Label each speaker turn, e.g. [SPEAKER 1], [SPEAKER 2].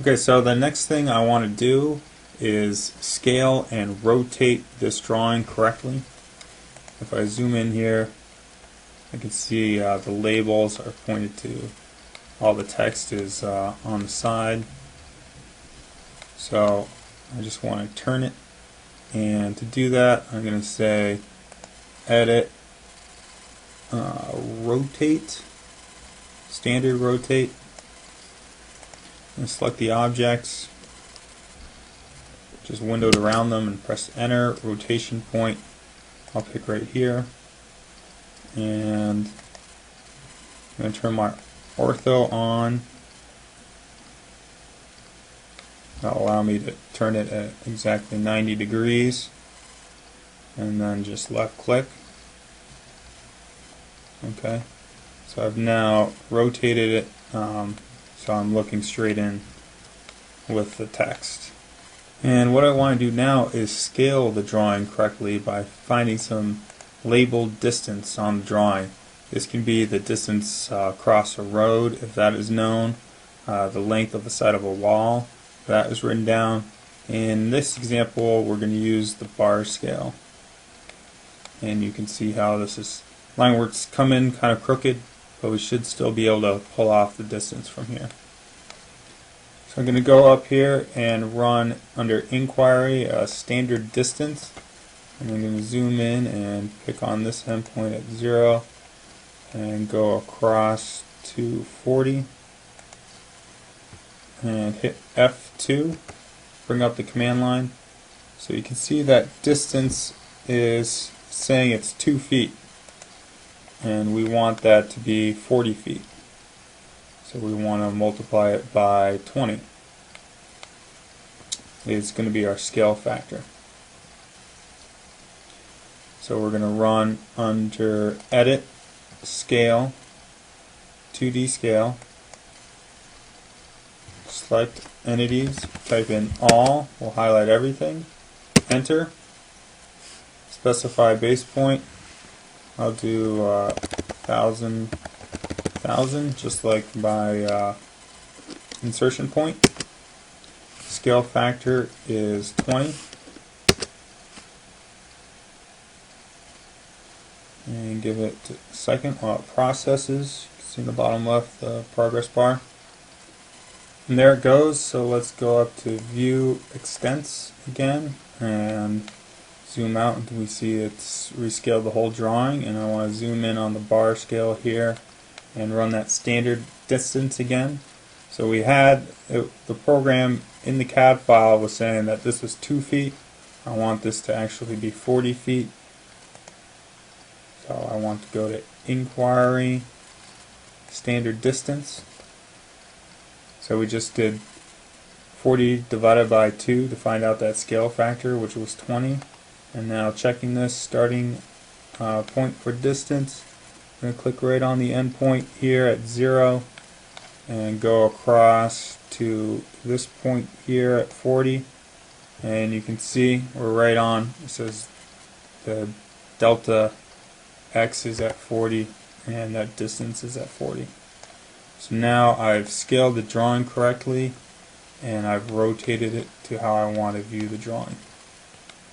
[SPEAKER 1] Okay, so the next thing I want to do is scale and rotate this drawing correctly. If I zoom in here, I can see the labels are pointed to, all the text is on the side. So I just want to turn it, and to do that I'm going to say edit, rotate, standard rotate, and select the objects, just windowed around them, and press enter. Rotation point I'll pick right here, and I'm going to turn my ortho on. That'll allow me to turn it at exactly 90 degrees, and then just left click. Okay, so I've now rotated it so I'm looking straight in with the text. And what I want to do now is scale the drawing correctly by finding some labeled distance on the drawing. This can be the distance across a road, if that is known, the length of the side of a wall, if that is written down. In this example we're going to use the bar scale, and you can see how this is line works come in kind of crooked, but we should still be able to pull off the distance from here. So I'm going to go up here and run under inquiry standard distance, and I'm going to zoom in and pick on this endpoint at 0 and go across to 40 and hit F2, bring up the command line. So you can see that distance is saying it's 2 feet, and we want that to be 40 feet. So we want to multiply it by 20. It's going to be our scale factor. So we're going to run under edit, scale, 2D scale, select entities, type in all, we'll highlight everything, enter, specify base point. I'll do 1000, just like my insertion point. Scale factor is 20. And give it a second while it processes. You can see in the bottom left the progress bar. And there it goes. So let's go up to view extents again and zoom out until we see it's rescaled the whole drawing. And I want to zoom in on the bar scale here and run that standard distance again. So we had the program in the CAD file was saying that this was 2 feet. I want this to actually be 40 feet. So I want to go to inquiry, standard distance. So we just did 40 divided by 2 to find out that scale factor, which was 20. And now checking this starting point for distance, I'm going to click right on the endpoint here at 0 and go across to this point here at 40, and you can see we're right on. It says the delta x is at 40 and that distance is at 40. So now I've scaled the drawing correctly and I've rotated it to how I want to view the drawing.